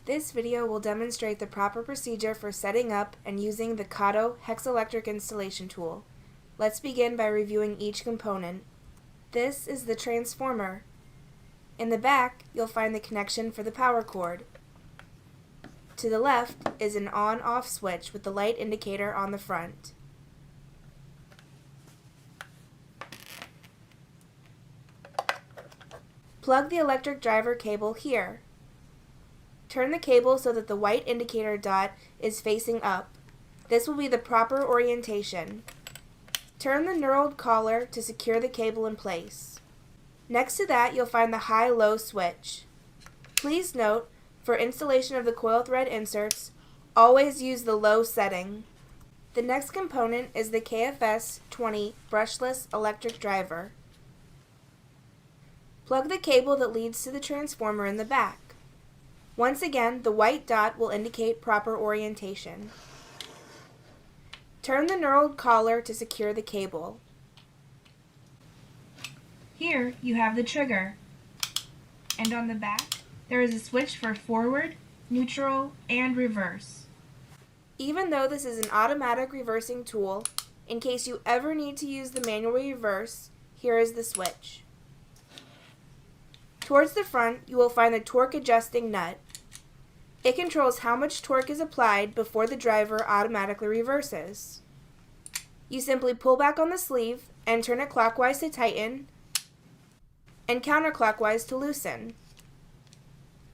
This video will demonstrate the proper procedure for setting up and using the KATO Hexelectric installation tool. Let's begin by reviewing each component. This is the transformer. In the back, you'll find the connection for the power cord. To the left is an on-off switch with the light indicator on the front. Plug the electric driver cable here. Turn the cable so that the white indicator dot is facing up. This will be the proper orientation. Turn the knurled collar to secure the cable in place. Next to that, you'll find the high-low switch. Please note, for installation of the coil thread inserts, always use the low setting. The next component is the KFS-20 brushless electric driver. Plug the cable that leads to the transformer in the back. Once again, the white dot will indicate proper orientation. Turn the knurled collar to secure the cable. Here you have the trigger, and on the back there is a switch for forward, neutral, and reverse. Even though this is an automatic reversing tool, in case you ever need to use the manual reverse, here is the switch. Towards the front, you will find the torque adjusting nut. It controls how much torque is applied before the driver automatically reverses. You simply pull back on the sleeve and turn it clockwise to tighten and counterclockwise to loosen.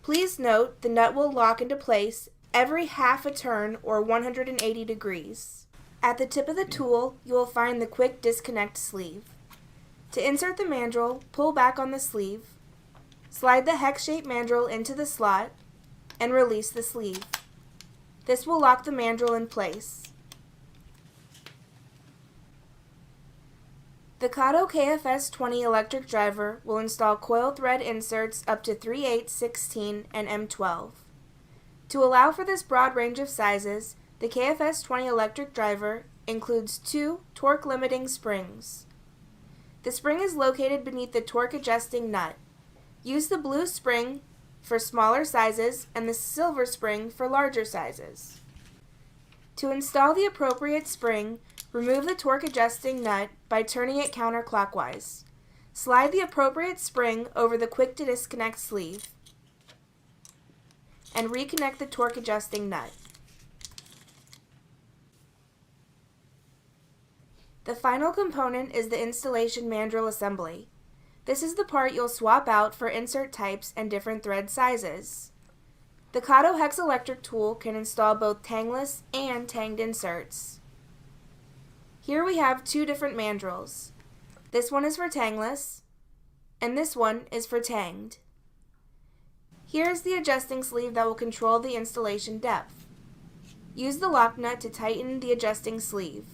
Please note the nut will lock into place every half a turn or 180 degrees. At the tip of the tool, you will find the quick disconnect sleeve. To insert the mandrel, pull back on the sleeve, slide the hex-shaped mandrel into the slot, and release the sleeve. This will lock the mandrel in place. The KATO KFS-20 electric driver will install coil thread inserts up to 3/8, 16, and M12. To allow for this broad range of sizes, the KFS-20 electric driver includes 2 torque limiting springs. The spring is located beneath the torque adjusting nut. Use the blue spring for smaller sizes and the silver spring for larger sizes. To install the appropriate spring, remove the torque adjusting nut by turning it counterclockwise. Slide the appropriate spring over the quick to disconnect sleeve and reconnect the torque adjusting nut. The final component is the installation mandrel assembly. This is the part you'll swap out for insert types and different thread sizes. The KATO Hexelectric tool can install both tangless and tanged inserts. Here we have 2 different mandrels. This one is for tangless, and this one is for tanged. Here is the adjusting sleeve that will control the installation depth. Use the lock nut to tighten the adjusting sleeve.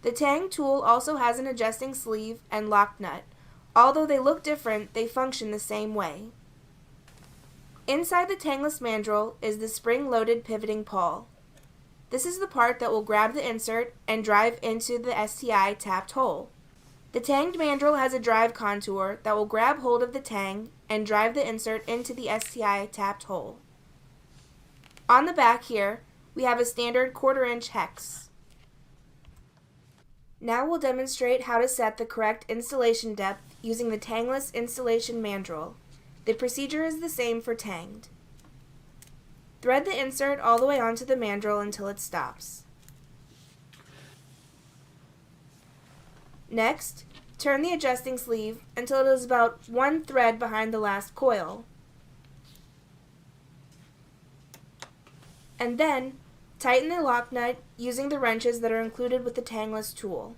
The tang tool also has an adjusting sleeve and lock nut. Although they look different, they function the same way. Inside the tangless mandrel is the spring-loaded pivoting pawl. This is the part that will grab the insert and drive into the STI tapped hole. The tanged mandrel has a drive contour that will grab hold of the tang and drive the insert into the STI tapped hole. On the back here, we have a standard 1/4 inch hex. Now we'll demonstrate how to set the correct installation depth using the tangless installation mandrel. The procedure is the same for tanged. Thread the insert all the way onto the mandrel until it stops. Next, turn the adjusting sleeve until it is about 1 thread behind the last coil. And then, tighten the lock nut using the wrenches that are included with the tangless tool.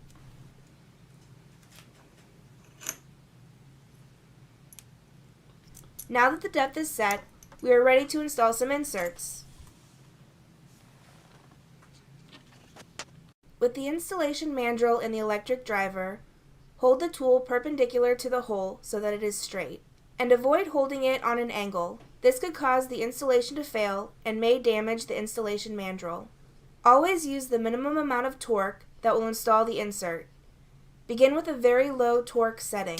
Now that the depth is set, we are ready to install some inserts. With the installation mandrel in the electric driver, hold the tool perpendicular to the hole so that it is straight, and avoid holding it on an angle. This could cause the installation to fail and may damage the installation mandrel. Always use the minimum amount of torque that will install the insert. Begin with a very low torque setting.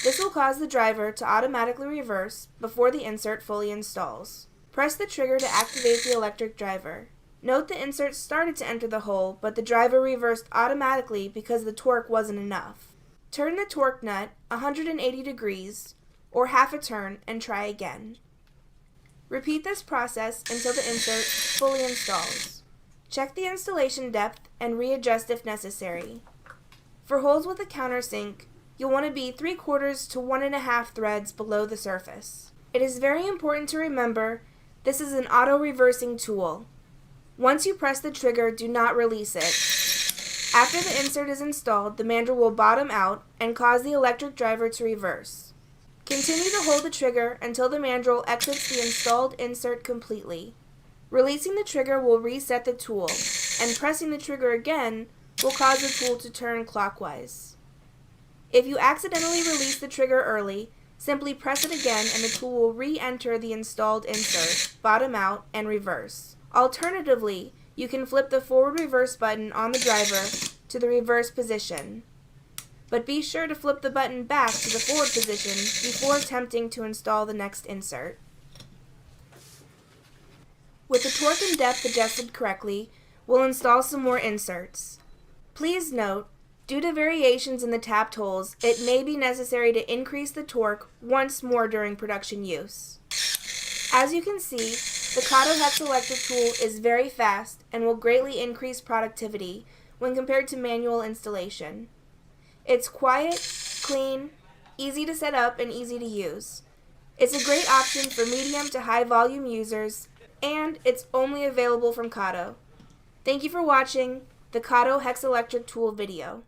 This will cause the driver to automatically reverse before the insert fully installs. Press the trigger to activate the electric driver. Note the insert started to enter the hole, but the driver reversed automatically because the torque wasn't enough. Turn the torque nut 180 degrees, or half a turn, and try again. Repeat this process until the insert fully installs. Check the installation depth and readjust if necessary. For holes with a countersink, you'll want to be 3/4 to 1.5 threads below the surface. It is very important to remember this is an auto-reversing tool. Once you press the trigger, do not release it. After the insert is installed, the mandrel will bottom out and cause the electric driver to reverse. Continue to hold the trigger until the mandrel exits the installed insert completely. Releasing the trigger will reset the tool, and pressing the trigger again will cause the tool to turn clockwise. If you accidentally release the trigger early, simply press it again and the tool will re-enter the installed insert, bottom out, and reverse. Alternatively, you can flip the forward reverse button on the driver to the reverse position. But be sure to flip the button back to the forward position before attempting to install the next insert. With the torque and depth adjusted correctly, we'll install some more inserts. Please note, due to variations in the tapped holes, it may be necessary to increase the torque once more during production use. As you can see, the KATO hex electric tool is very fast and will greatly increase productivity when compared to manual installation. It's quiet, clean, easy to set up, and easy to use. It's a great option for medium to high volume users, and it's only available from KATO. Thank you for watching the KATO hex electric tool video.